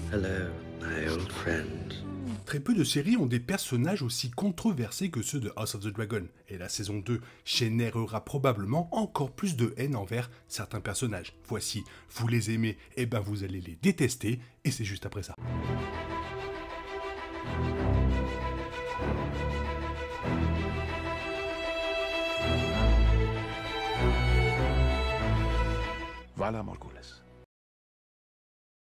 Hello, my old friend. Très peu de séries ont des personnages aussi controversés que ceux de House of the Dragon, et la saison 2 générera probablement encore plus de haine envers certains personnages. Voici, vous les aimez, et ben vous allez les détester, et c'est juste après ça. Voilà, Morgulis.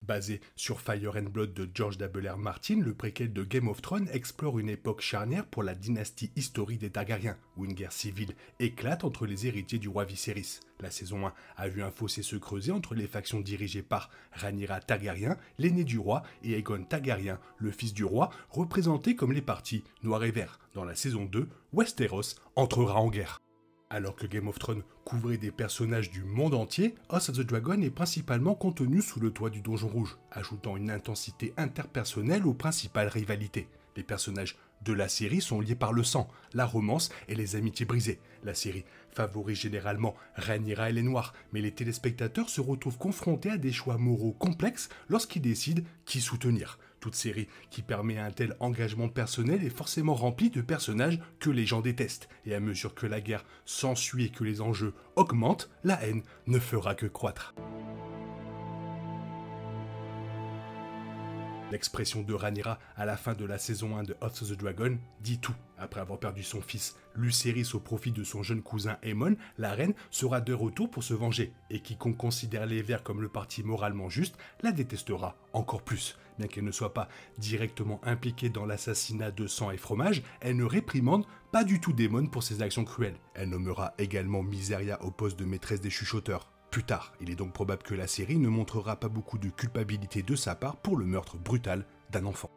Basé sur Fire and Blood de George W.R. Martin, le préquel de Game of Thrones explore une époque charnière pour la dynastie historique des Targaryens, où une guerre civile éclate entre les héritiers du roi Viserys. La saison 1 a vu un fossé se creuser entre les factions dirigées par Rhaenyra Targaryen, l'aîné du roi, et Aegon Targaryen, le fils du roi, représentés comme les partis noirs et verts. Dans la saison 2, Westeros entrera en guerre. Alors que Game of Thrones couvrait des personnages du monde entier, House of the Dragon est principalement contenu sous le toit du Donjon Rouge, ajoutant une intensité interpersonnelle aux principales rivalités. Les personnages de la série sont liés par le sang, la romance et les amitiés brisées. La série favorise généralement Rhaenyra et les Noirs, mais les téléspectateurs se retrouvent confrontés à des choix moraux complexes lorsqu'ils décident qui soutenir. Toute série qui permet un tel engagement personnel est forcément remplie de personnages que les gens détestent, et à mesure que la guerre s'ensuit et que les enjeux augmentent, la haine ne fera que croître. L'expression de Rhaenyra à la fin de la saison 1 de House of the Dragon dit tout. Après avoir perdu son fils Lucerys au profit de son jeune cousin Aemon, la reine sera de retour pour se venger, et quiconque considère les Verts comme le parti moralement juste la détestera encore plus. Bien qu'elle ne soit pas directement impliquée dans l'assassinat de sang et fromage, elle ne réprimande pas du tout Daemon pour ses actions cruelles. Elle nommera également Mysaria au poste de maîtresse des chuchoteurs. Plus tard, il est donc probable que la série ne montrera pas beaucoup de culpabilité de sa part pour le meurtre brutal d'un enfant.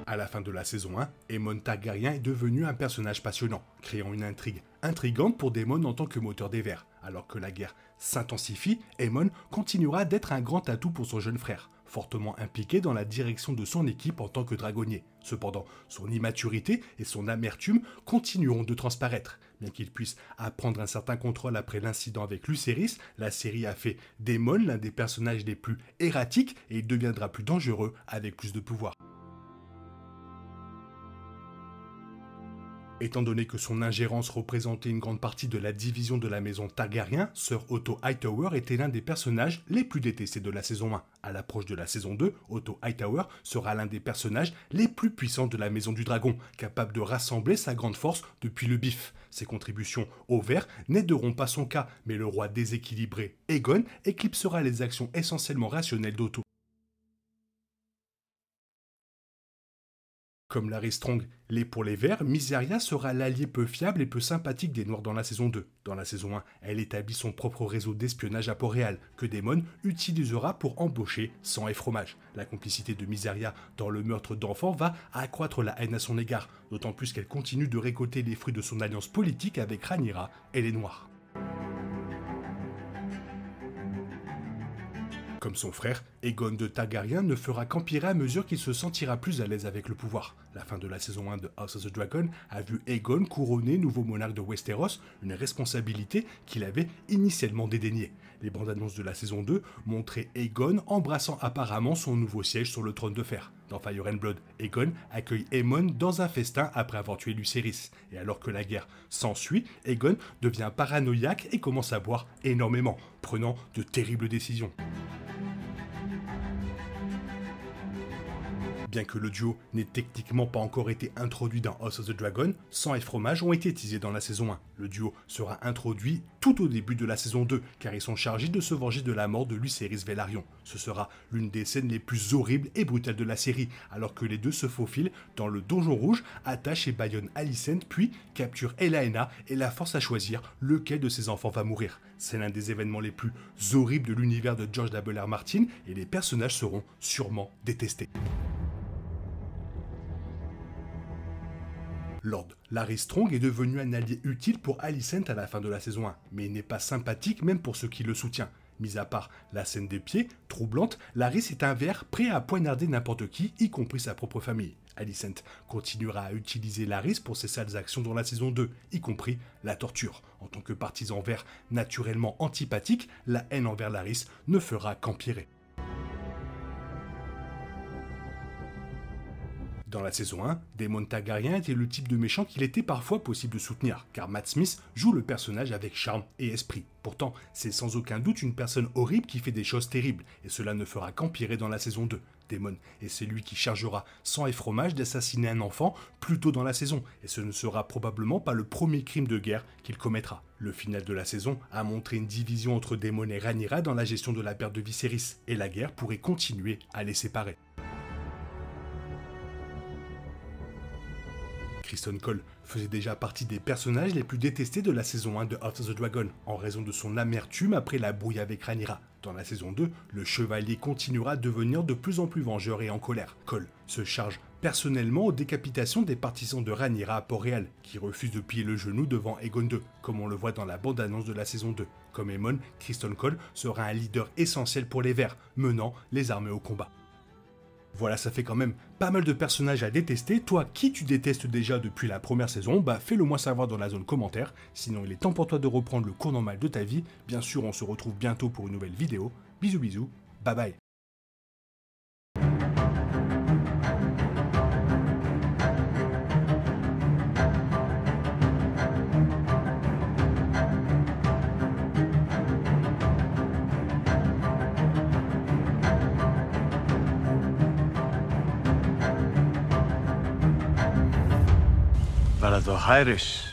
À la fin de la saison 1, Aemon Targaryen est devenu un personnage passionnant, créant une intrigue intrigante pour Daemon en tant que moteur des Verts. Alors que la guerre s'intensifie, Aemon continuera d'être un grand atout pour son jeune frère, fortement impliqué dans la direction de son équipe en tant que dragonnier. Cependant, son immaturité et son amertume continueront de transparaître. Bien qu'il puisse apprendre un certain contrôle après l'incident avec Lucerys, la série a fait Daemon l'un des personnages les plus erratiques et il deviendra plus dangereux avec plus de pouvoir. Étant donné que son ingérence représentait une grande partie de la division de la maison Targaryen, Sir Otto Hightower était l'un des personnages les plus détestés de la saison 1. À l'approche de la saison 2, Otto Hightower sera l'un des personnages les plus puissants de la maison du dragon, capable de rassembler sa grande force depuis le bif. Ses contributions aux Verts n'aideront pas son cas, mais le roi déséquilibré Aegon éclipsera les actions essentiellement rationnelles d'Otto. Comme Larry Strong l'est pour les Verts, Mysaria sera l'allié peu fiable et peu sympathique des Noirs dans la saison 2. Dans la saison 1, elle établit son propre réseau d'espionnage à Port-Réal, que Daemon utilisera pour embaucher sang et fromage. La complicité de Mysaria dans le meurtre d'enfants va accroître la haine à son égard, d'autant plus qu'elle continue de récolter les fruits de son alliance politique avec Rhaenyra et les Noirs. Comme son frère, Aegon de Targaryen ne fera qu'empirer à mesure qu'il se sentira plus à l'aise avec le pouvoir. La fin de la saison 1 de House of the Dragon a vu Aegon couronné nouveau monarque de Westeros, une responsabilité qu'il avait initialement dédaignée. Les bandes annonces de la saison 2 montraient Aegon embrassant apparemment son nouveau siège sur le trône de fer. Dans Fire and Blood, Aegon accueille Aemon dans un festin après avoir tué Lucerys. Et alors que la guerre s'ensuit, Aegon devient paranoïaque et commence à boire énormément, prenant de terribles décisions. Bien que le duo n'ait techniquement pas encore été introduit dans House of the Dragon, sang et fromage ont été teasés dans la saison 1. Le duo sera introduit tout au début de la saison 2, car ils sont chargés de se venger de la mort de Lucerys Velaryon. Ce sera l'une des scènes les plus horribles et brutales de la série, alors que les deux se faufilent dans le Donjon Rouge, attachent et bâillonnent Alicent, puis capturent Elaena et la forcent à choisir lequel de ses enfants va mourir. C'est l'un des événements les plus horribles de l'univers de George W.R. Martin, et les personnages seront sûrement détestés. Lord Larry Strong est devenu un allié utile pour Alicent à la fin de la saison 1, mais il n'est pas sympathique même pour ceux qui le soutiennent. Mis à part la scène des pieds, troublante, Larys est un ver prêt à poignarder n'importe qui, y compris sa propre famille. Alicent continuera à utiliser Laris pour ses sales actions dans la saison 2, y compris la torture. En tant que partisan vert naturellement antipathique, la haine envers Laris ne fera qu'empirer. Dans la saison 1, Daemon Targaryen était le type de méchant qu'il était parfois possible de soutenir, car Matt Smith joue le personnage avec charme et esprit. Pourtant, c'est sans aucun doute une personne horrible qui fait des choses terribles, et cela ne fera qu'empirer dans la saison 2. Daemon est celui qui chargera sang et fromage d'assassiner un enfant plus tôt dans la saison, et ce ne sera probablement pas le premier crime de guerre qu'il commettra. Le final de la saison a montré une division entre Daemon et Rhaenyra dans la gestion de la perte de Viserys, et la guerre pourrait continuer à les séparer. Criston Cole faisait déjà partie des personnages les plus détestés de la saison 1 de House of the Dragon, en raison de son amertume après la brouille avec Rhaenyra. Dans la saison 2, le chevalier continuera à devenir de plus en plus vengeur et en colère. Cole se charge personnellement aux décapitations des partisans de Rhaenyra à Port-Réal, qui refusent de plier le genou devant Aegon II, comme on le voit dans la bande-annonce de la saison 2. Comme Aemon, Criston Cole sera un leader essentiel pour les Verts, menant les armées au combat. Voilà, ça fait quand même pas mal de personnages à détester. Toi, qui tu détestes déjà depuis la première saison, bah fais-le moi savoir dans la zone commentaire. Sinon, il est temps pour toi de reprendre le cours normal de ta vie. Bien sûr, on se retrouve bientôt pour une nouvelle vidéo. Bisous bisous, bye bye. Para το Χάιρις.